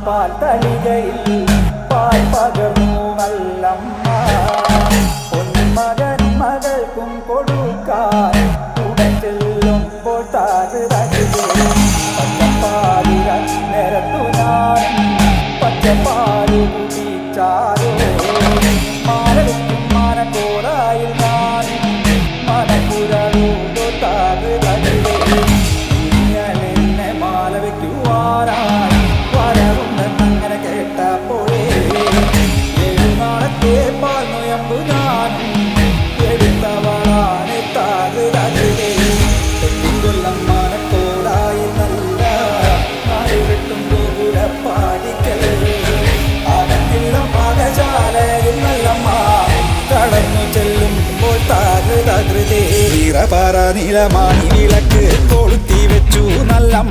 പാൽ തളികയിൽ പാൽ പകർന്നു നല്ലമ്മ പൊന്മകൻ മകൾക്കും കൊടുക്കാൻ ഉടൻ ചെല്ലുമ്പോൾ താഴ് പച്ചപ്പാലിര നിരത്തു ഞാൻ പച്ചപ്പാല് കുടിച്ചാലോ മാനവിക്കും മാനക്കോടായിൽ ഞാൻ മനക്കുരൂടോ താഴ് ഇങ്ങനെ മാല വയ്ക്കുവാനായി വരവുണ്ടെന്നങ്ങനെ കേട്ടപ്പോഴേ നാളത്തെ പാൽ നൊയമ്പു ഞാൻ എടുത്തവളാണ് താഴ് കൊല്ലം മാനക്കോടായി നല്ല നാട് വിട്ടും ഗോപുരപ്പാടിക്കൽ അകത്തില്ല പാകശാലയിൽ നല്ലമ്മ കടന്നു ചെല്ലുമ്പോൾ താകൃതേ വീറപാറ നീലമാണി വിളക്ക് കൊളുത്തി വെച്ചു നല്ലമ്മ